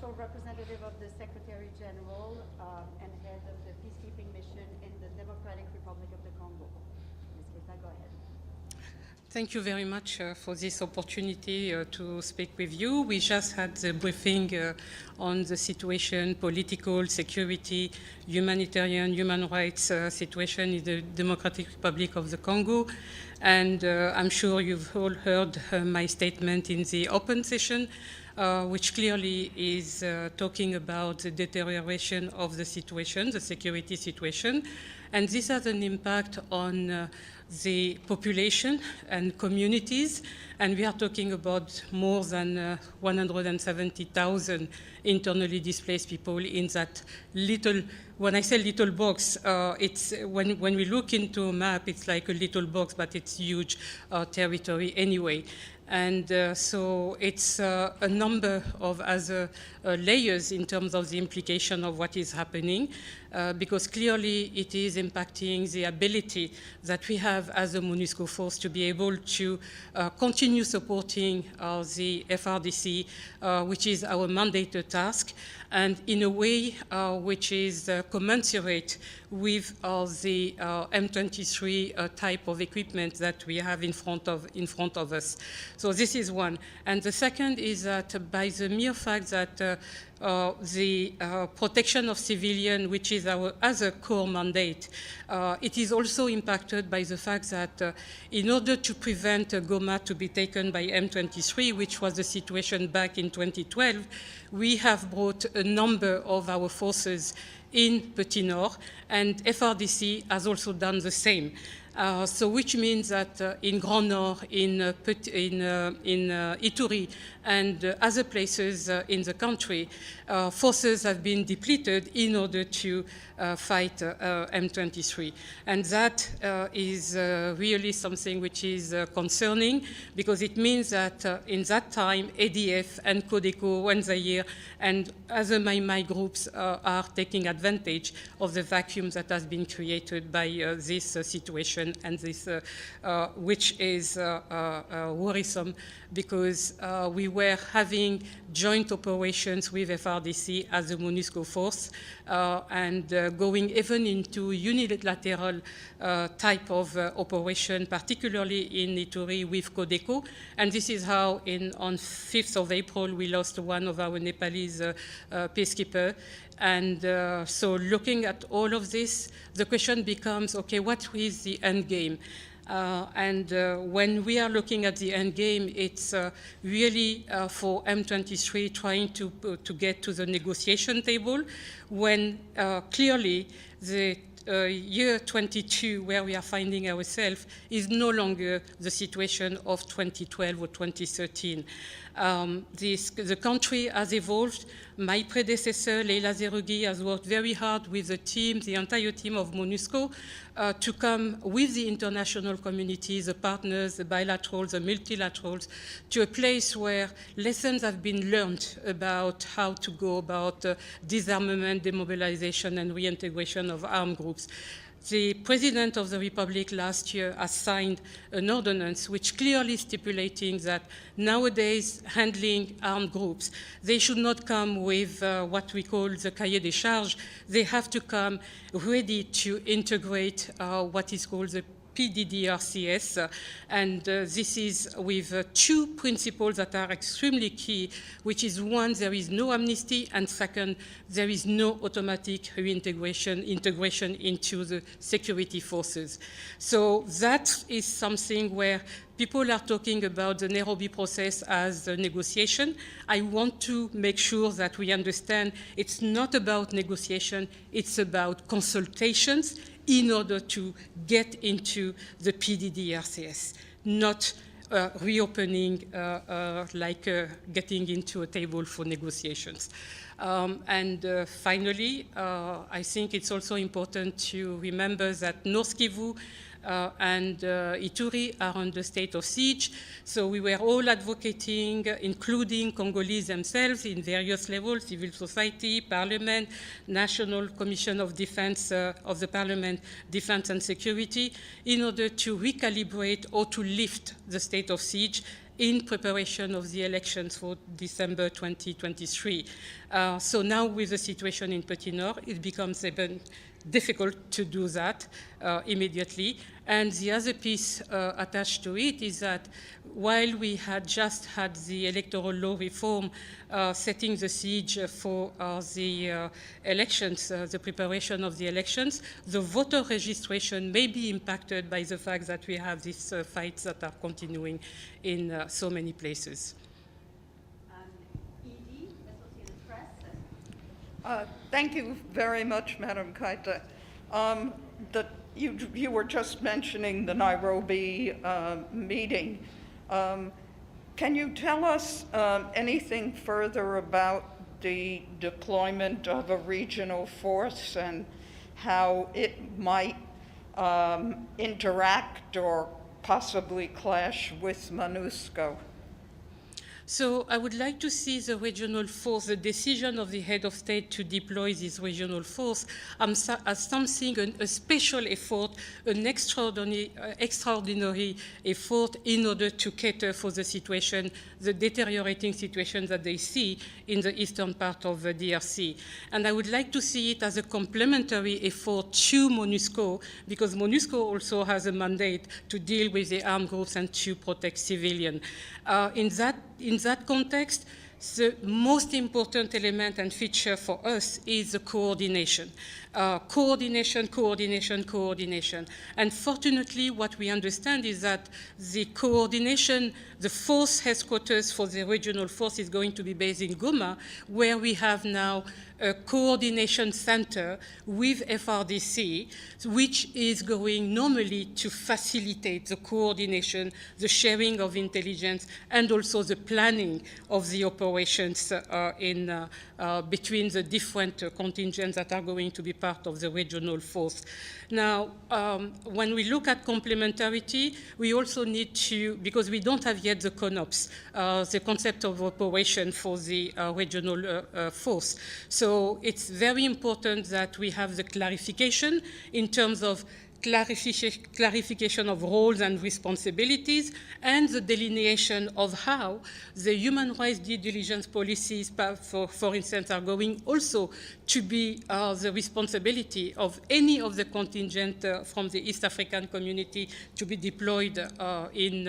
also representative of the Secretary General and head of the peacekeeping mission in the Democratic Republic of the Congo. Ms. Keita, go ahead. Thank you very much for this opportunity to speak with you. We just had the briefing on the situation, political, security, humanitarian, human rights situation in the Democratic Republic of the Congo. And I'm sure you've all heard my statement in the open session, which clearly is talking about the deterioration of the situation, the security situation. And this has an impact on the population and communities, and we are talking about more than 170,000 internally displaced people in that little, when I say little box, it's when we look into a map, it's like a little box, but it's huge territory anyway. And so it's a number of other layers in terms of the implication of what is happening, because clearly it is impacting the ability that we have as a MONUSCO force to be able to continue supporting the FRDC, which is our mandated task, and in a way which is commensurate with the M23 type of equipment that we have in front of us. So this is one. And the second is that by the mere fact that the protection of civilians, which is our other core mandate, it is also impacted by the fact that in order to prevent Goma to be taken by M23, which was the situation back in 2012, we have brought a number of our forces in Petit Nord, and FRDC has also done the same. So which means that in Grand Nord, in Ituri, and other places in the country, forces have been depleted in order to fight M23. And that is really something which is concerning, because it means that in that time, ADF and Codeco and Zaire and other Mai groups are taking advantage of the vacuum that has been created by this situation, and this, which is worrisome, because we were having joint operations with FRDC as a MONUSCO force, and going even into unilateral type of operation, particularly in Ituri with Codeco. And this is how on 5th of April, we lost one of our Nepalese peacekeepers. And so looking at all of this, the question becomes, okay, what is the end game? When we are looking at the end game, it's really for M23 trying to get to the negotiation table, when clearly the year 22, where we are finding ourselves, is no longer the situation of 2012 or 2013. The country has evolved. My predecessor, Leila Zerougui, has worked very hard with the team, the entire team of MONUSCO, to come with the international community, the partners, the bilaterals, the multilaterals, to a place where lessons have been learned about how to go about disarmament, demobilization, and reintegration of armed groups. The President of the Republic last year has signed an ordinance which clearly stipulating that nowadays handling armed groups, they should not come with what we call the cahier des charges. They have to come ready to integrate what is called the PDDRCS, and this is with two principles that are extremely key, which is one, there is no amnesty, and second, there is no automatic integration into the security forces. So that is something where people are talking about the Nairobi process as a negotiation. I want to make sure that we understand it's not about negotiation, it's about consultations in order to get into the PDDRCS, not reopening getting into a table for negotiations. Finally, I think it's also important to remember that North Kivu and Ituri are under state of siege. So we were all advocating, including Congolese themselves in various levels, civil society, parliament, National Commission of Defense of the Parliament, Defense and Security, in order to recalibrate or to lift the state of siege in preparation of the elections for December 2023. So now with the situation in Petit Nord, it becomes even difficult to do that immediately. And the other piece attached to it is that while we had just had the electoral law reform setting the siege for the elections, the preparation of the elections, the voter registration may be impacted by the fact that we have these fights that are continuing in so many places. Edie, Associated Press. Thank you very much, Madam Kaita. You were just mentioning the Nairobi meeting. Can you tell us anything further about the deployment of a regional force and how it might interact or possibly clash with MONUSCO? So I would like to see the regional force, the decision of the head of state to deploy this regional force as something, a special effort, an extraordinary effort in order to cater for the situation, the deteriorating situation that they see in the eastern part of the DRC. And I would like to see it as a complementary effort to MONUSCO, because MONUSCO also has a mandate to deal with the armed groups and to protect civilians. In that context, the most important element and feature for us is the coordination. Coordination. And fortunately, what we understand is that the coordination, the force headquarters for the regional force is going to be based in Goma, where we have now a coordination center with FRDC, which is going normally to facilitate the coordination, the sharing of intelligence, and also the planning of the operations between the different contingents that are going to be part of the regional force. Now, when we look at complementarity, we also need to, because we don't have yet the CONOPS, the concept of operation for the regional force. So it's very important that we have the clarification in terms of clarification of roles and responsibilities, and the delineation of how the human rights due diligence policies, for instance, are going also to be the responsibility of any of the contingent from the East African community to be deployed in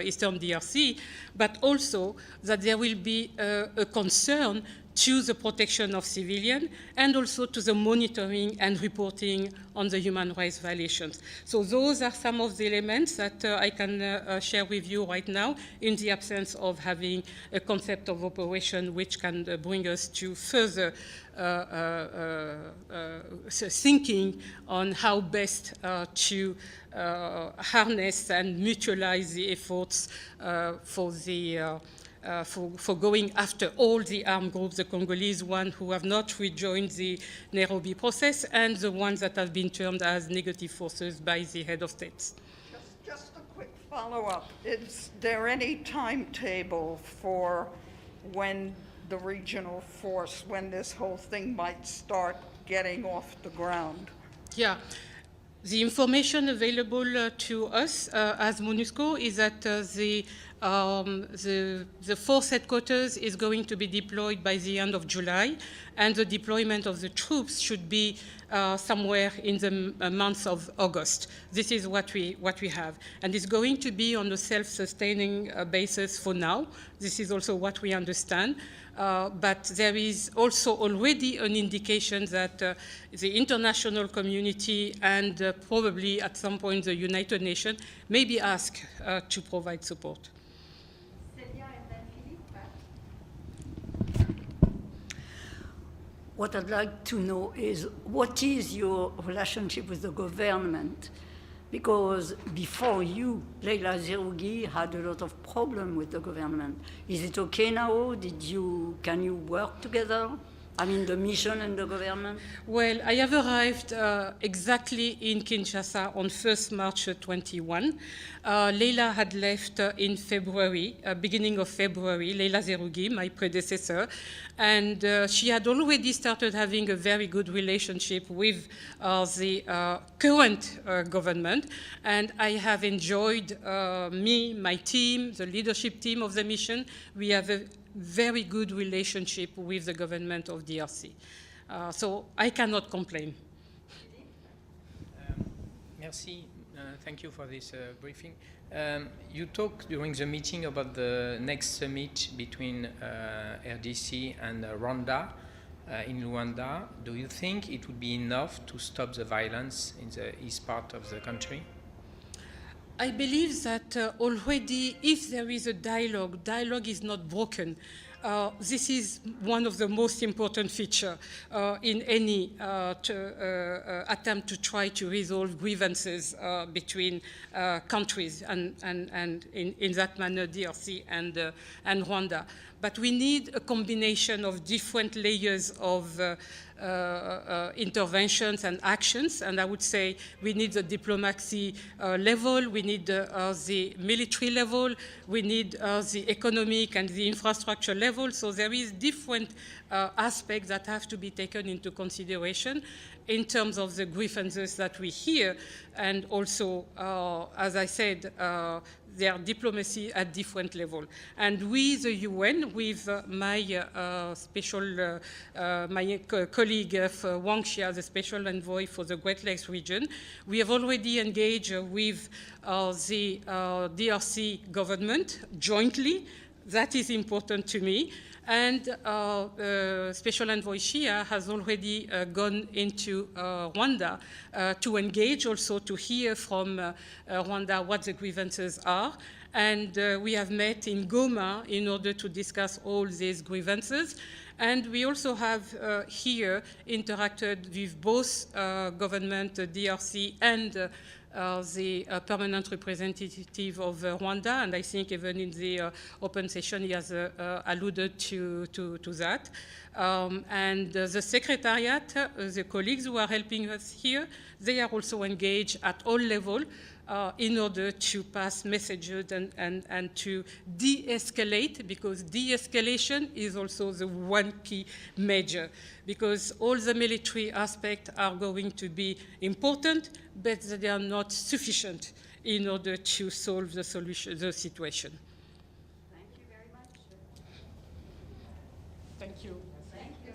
Eastern DRC, but also that there will be a concern to the protection of civilians and also to the monitoring and reporting on the human rights violations. So those are some of the elements that I can share with you right now in the absence of having a concept of operation which can bring us to further thinking on how best to harness and mutualize the efforts for going after all the armed groups, the Congolese ones who have not rejoined the Nairobi process, and the ones that have been termed as negative forces by the head of states. Just a quick follow-up. Is there any timetable for when the regional force, when this whole thing might start getting off the ground? Yeah. The information available to us as MONUSCO is that the force headquarters is going to be deployed by the end of July, and the deployment of the troops should be somewhere in the month of August. This is what we have. And it's going to be on a self-sustaining basis for now. This is also what we understand. But there is also already an indication that the international community and probably at some point the United Nations may be asked to provide support. Celia and then Philippe. What I'd like to know is, what is your relationship with the government? Because before you, Leila Zerougi had a lot of problem with the government. Is it okay now? Can you work together? I mean, the mission and the government? Well, I have arrived exactly in Kinshasa on 1st March 21. Leila had left in February, beginning of February, Leila Zerougui, my predecessor, and she had already started having a very good relationship with the current government, and I have enjoyed, me, my team, the leadership team of the mission, we have a very good relationship with the government of DRC. So I cannot complain. Merci. Thank you for this briefing. You talked during the meeting about the next summit between RDC and Rwanda in Luanda. Do you think it would be enough to stop the violence in the east part of the country? I believe that already, if there is a dialogue, dialogue is not broken. This is one of the most important features in any attempt to try to resolve grievances between countries, and in that manner, DRC and Rwanda. But we need a combination of different layers of interventions and actions, and I would say we need the diplomacy level, we need the military level, we need the economic and the infrastructure level, so there is different aspects that have to be taken into consideration in terms of the grievances that we hear, and also, as I said, their diplomacy at different levels. And we, the UN, with my my colleague Wang Xia, the special envoy for the Great Lakes region, we have already engaged with the DRC government jointly. That is important to me. And Special Envoy Xia has already gone into Rwanda to engage, also to hear from Rwanda what the grievances are. And we have met in Goma in order to discuss all these grievances. And we also have here interacted with both government, DRC, and the permanent representative of Rwanda, and I think even in the open session he has alluded to that. And the secretariat, the colleagues who are helping us here, they are also engaged at all levels in order to pass messages and to de-escalate, because de-escalation is also the one key measure, because all the military aspects are going to be important, but they are not sufficient in order to solve the situation. Thank you very much. Thank you. Thank you.